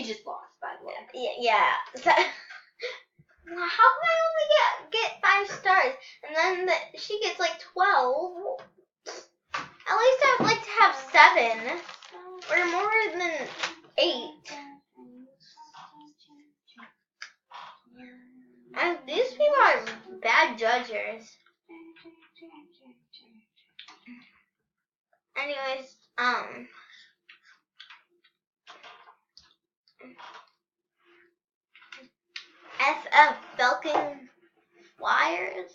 she just lost, by the way. Yeah. So, how can I only get 5 stars? And then she gets like 12. At least I would like to have 7. Or more than 8. And these people are bad judges. Anyways, SF Falcon Flyers.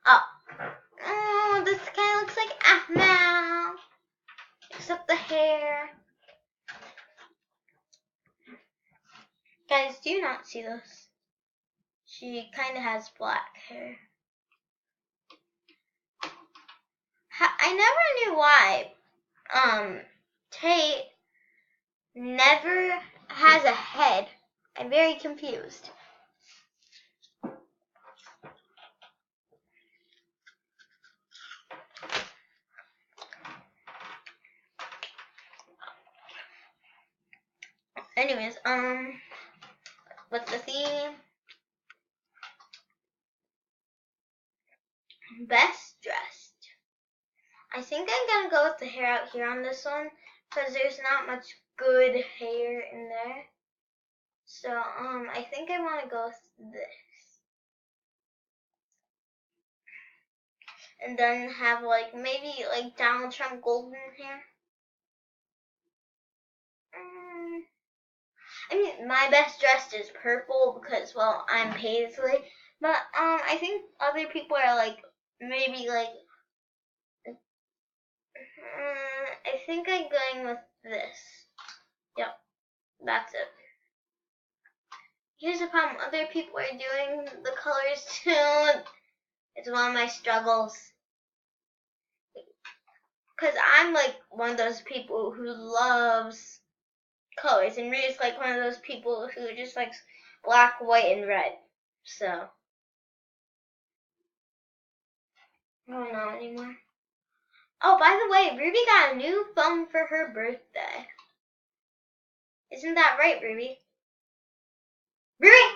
Oh, this guy looks like Ahmed, except the hair. Guys, do you not see this? She kind of has black hair. I never knew why Tate never has a head. I'm very confused. Anyways, what's the theme? Best dressed. I think I'm gonna go with the hair out here on this one because there's not much good hair in there. So, I think I want to go with this. And then have like maybe like Donald Trump golden hair. I mean, my best dressed is purple because, well, I'm Paisley. But, I think other people are like, maybe like, I think I'm going with this. Yep, that's it. Here's the problem, other people are doing the colors too. It's one of my struggles. Because I'm like one of those people who loves colors, and Rita's like one of those people who just likes black, white, and red. So, I don't know anymore. Oh, by the way, Ruby got a new phone for her birthday. Isn't that right, Ruby? Ruby!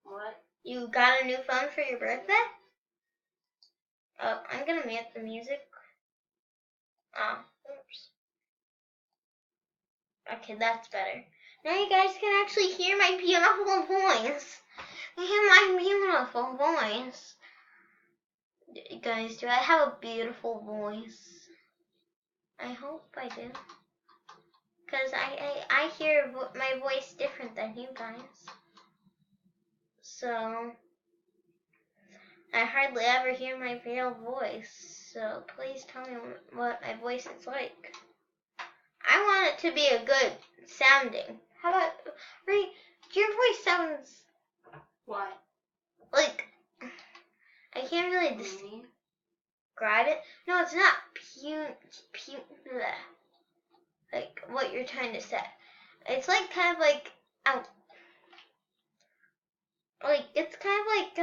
What? You got a new phone for your birthday? Oh, I'm gonna mute the music. Oh, oops. Okay, that's better. Now you guys can actually hear my beautiful voice. Hear my beautiful voice. Guys, do I have a beautiful voice? I hope I do. Because I hear my voice different than you guys. So, I hardly ever hear my real voice. So, please tell me what my voice is like. I want it to be a good sounding. How about, right, your voice sounds... What? Like, I can't really describe it. No, it's not like what you're trying to say. It's like kind of like like it's kind of like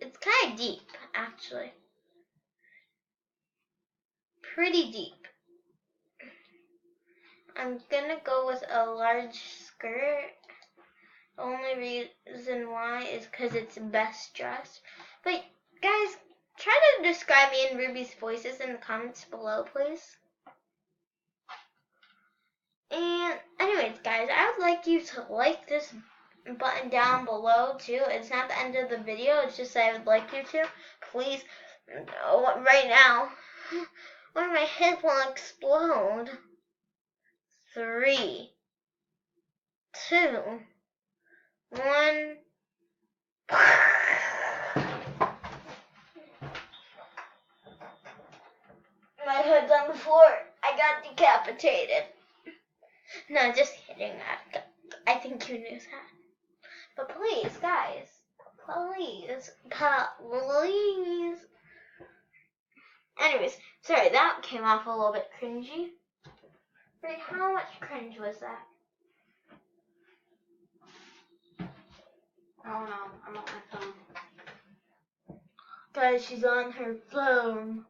it's kind of deep actually. Pretty deep. I'm gonna go with a large skirt. The only reason why is because it's best dressed. But guys, try to describe me and Ruby's voices in the comments below, please. And anyways, guys, I would like you to like this button down below too. It's not the end of the video, it's just I would like you to. Please, right now, or my head will explode. 3, 2, 1. My head's on the floor. I got decapitated. No, just kidding. I think you knew that. But please, guys, please. Anyways, sorry, that came off a little bit cringy. Wait, how much cringe was that? I don't know. I'm on my phone. Guys, she's on her phone.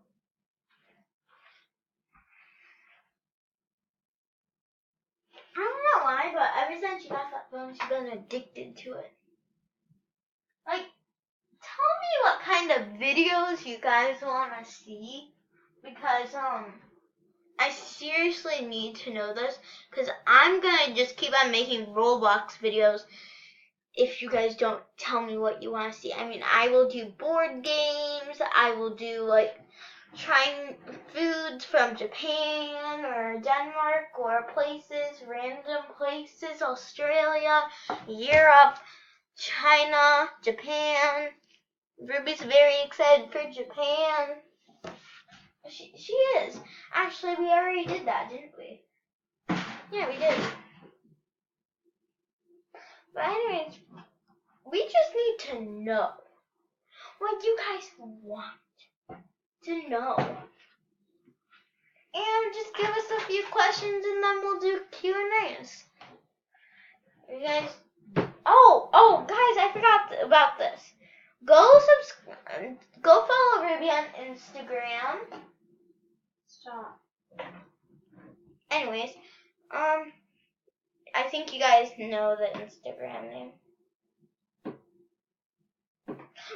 ever since she got that phone, she's been addicted to it. Like, tell me what kind of videos you guys want to see, because I seriously need to know this, because I'm gonna just keep on making Roblox videos if you guys don't tell me what you want to see. I mean, I will do board games, I will do like trying foods from Japan or Denmark or places, random places, Australia, Europe, China, Japan. Ruby's very excited for Japan. She is. Actually, we already did that, didn't we? Yeah, we did. But anyways, we just need to know what you guys want to know. And just give us a few questions and then we'll do Q&As. You guys, oh guys, I forgot about this. Go follow Ruby on Instagram. Stop. Anyways, I think you guys know the Instagram name.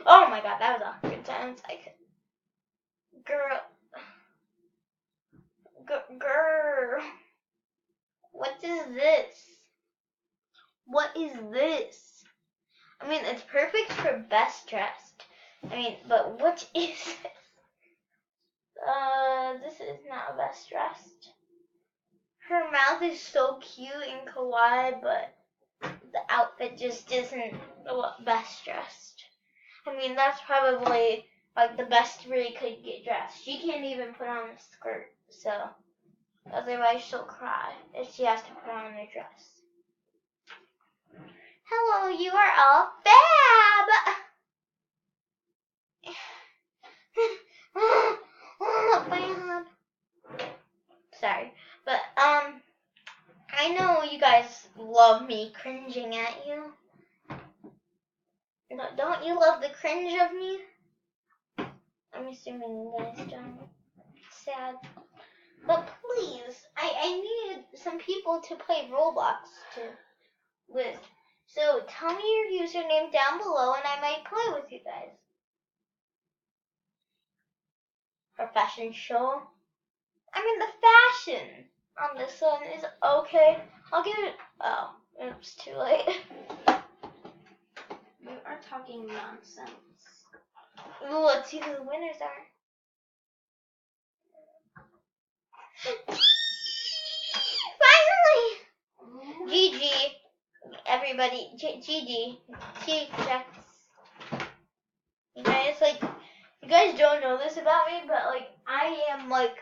Oh my god, that was a awkward sentence. Girl. What is this? What is this? I mean, it's perfect for best dressed. I mean, but what is this? This is not best dressed. Her mouth is so cute and kawaii, but the outfit just isn't best dressed. I mean, that's probably like the best Ree could get dressed. She can't even put on a skirt, so otherwise she'll cry if she has to put on a dress. Hello, you are all fab! Sorry, but I know you guys love me cringing at you. Don't you love the cringe of me? I'm assuming you guys don't. Sad. But please, I need some people to play Roblox with. So tell me your username down below and I might play with you guys. For fashion show. I mean, the fashion on this one is okay. I'll give it. Oh, oops, too late. You are talking nonsense. Ooh, let's see who the winners are. Finally! GG. Everybody, GG. Check. You guys don't know this about me, but like, I am like,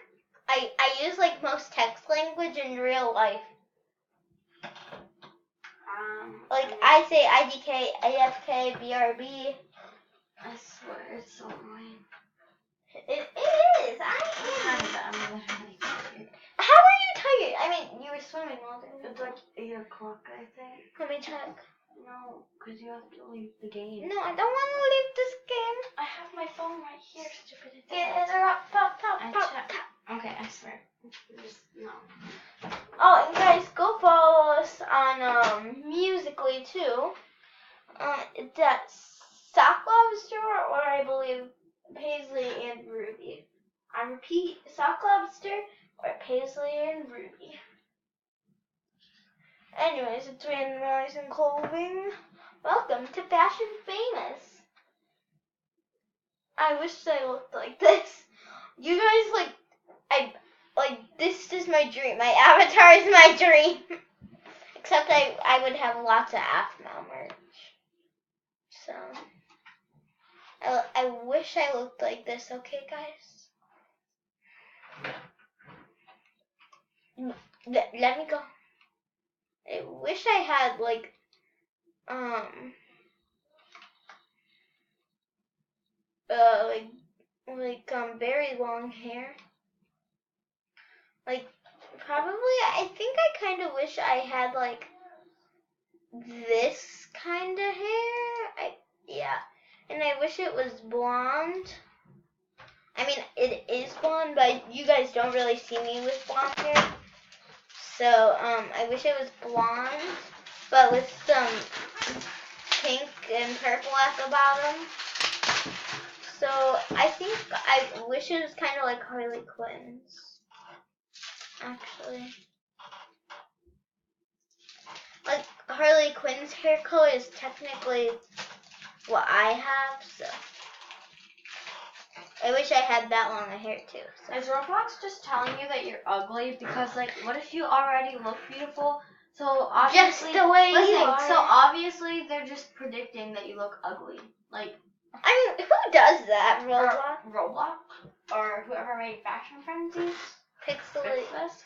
I use like most text language in real life. Like, I say IDK, AFK, BRB. I swear, it's so annoying. It is. I'm literally tired. How are you tired? I mean, you were swimming all day. It's like 8 o'clock, I think. Let me check. No, because you have to leave the game. No, I don't want to leave this game. I have my phone right here, stupid idiot. Get it up, pop. Okay, I swear. Just, no. Oh, and guys, go follow us on Musical.ly too. That's Sock Lobster, or I believe Paisley and Ruby. I repeat, Sock Lobster or Paisley and Ruby. Anyways, it's Randomizing Clothing. Welcome to Fashion Famous. I wish I looked like this. You guys this is my dream. My avatar is my dream. Except I would have lots of AFMAO merch. So, I wish I looked like this, okay, guys? Let me go. I wish I had, very long hair. Probably, I think I kind of wish I had, this kind of hair. Yeah. And I wish it was blonde. I mean, it is blonde, but you guys don't really see me with blonde hair. So, I wish it was blonde. but with some pink and purple at the bottom. So I wish it was kind of like Harley Quinn's. Actually, like Harley Quinn's hair color is technically what I have, so I wish I had that long of hair too. So. Is Roblox just telling you that you're ugly? Because like, what if you already look beautiful? So obviously, just the way you are. So obviously they're just predicting that you look ugly. Like, I mean, who does that? Roblox or whoever made Fashion Frenzies. Pixelate. Fix this.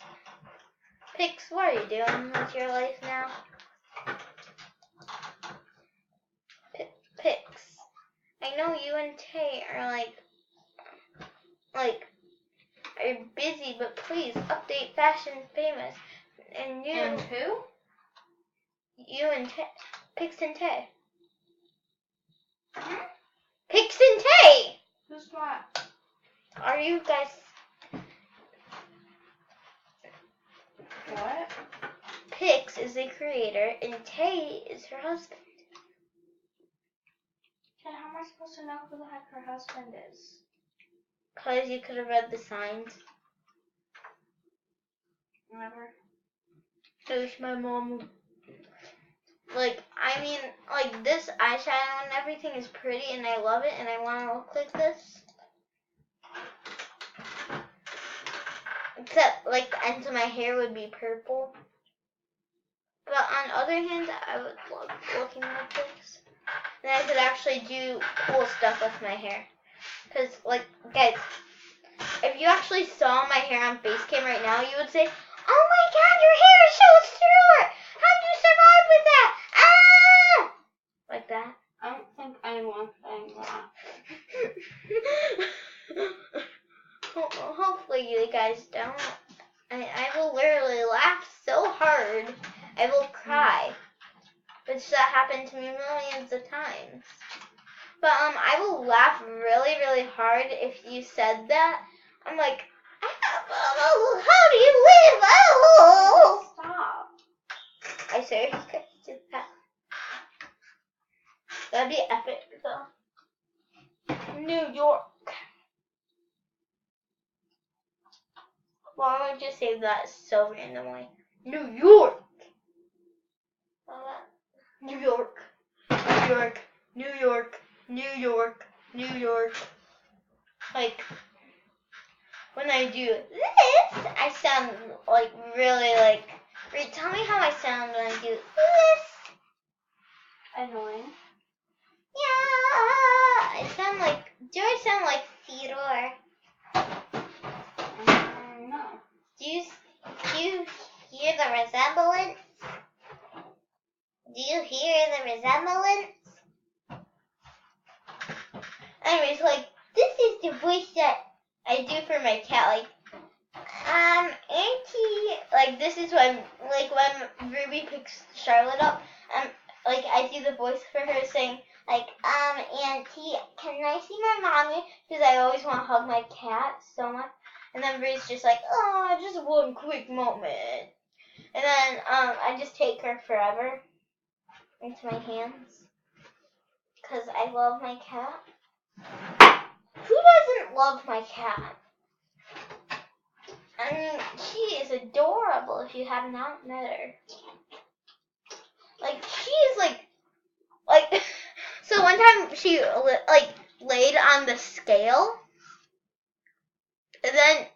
Pix, what are you doing with your life now? Pix, I know you and Tay are are busy, but please update Fashion Famous. And you. And who? You and Tay. Pix and Tay. Hmm? Pix and Tay! Who's that? Are you guys... What? Pix is the creator, and Tay is her husband. And how am I supposed to know who the heck her husband is? Because you could have read the signs. Whatever. I wish my mom... this eyeshadow and everything is pretty, and I love it, and I want to look like this. Except, the ends of my hair would be purple. But on the other hand, I would love looking like this. And I could actually do cool stuff with my hair. Because, guys, if you actually saw my hair on Facecam right now, you would say, "Oh my god, your hair is so short! How do you survive with that? Ah!" Like that. I don't think anyone saying that. Hopefully you guys don't. I will literally laugh so hard, I will cry. Which that happened to me millions of times. But I will laugh really, really hard if you said that. I'm like, oh, how do you live? Oh! Stop. I seriously did that. That'd be epic though. New York. Why would you say that so randomly? New York. New York. New York. New York. New York. New York. When I do this, I sound really Reed, tell me how I sound when I do this. Annoying. Yeah. Do I sound like Theodore? No. Do you hear the resemblance? Do you hear the resemblance? Anyways, this is the voice that I do for my cat. Auntie, this is when Ruby picks Charlotte up, I do the voice for her saying, Auntie, can I see my mommy? Because I always want to hug my cat so much. And then Ruby's just oh, just one quick moment. And then, I just take her forever into my hands. Because I love my cat. Who doesn't love my cat? I mean, she is adorable if you have not met her. She is so one time she, laid on the scale. And then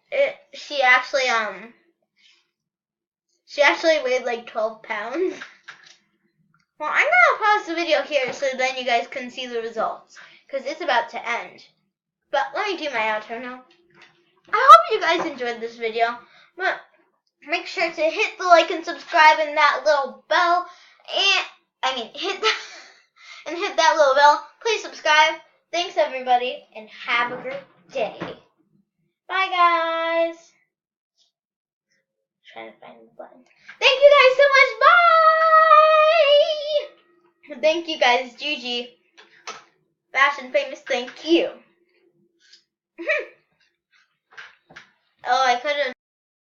she actually weighed 12 pounds. Well, I'm gonna pause the video here so then you guys can see the results. Because it's about to end. But let me do my outro now. I hope you guys enjoyed this video. But make sure to hit the like and subscribe and that little bell. Hit that little bell. Please subscribe. Thanks everybody and have a great day. Bye guys. Trying to find the button. Thank you guys so much. Bye. Thank you guys, Gigi. Fashion Famous, thank you. Oh, I could have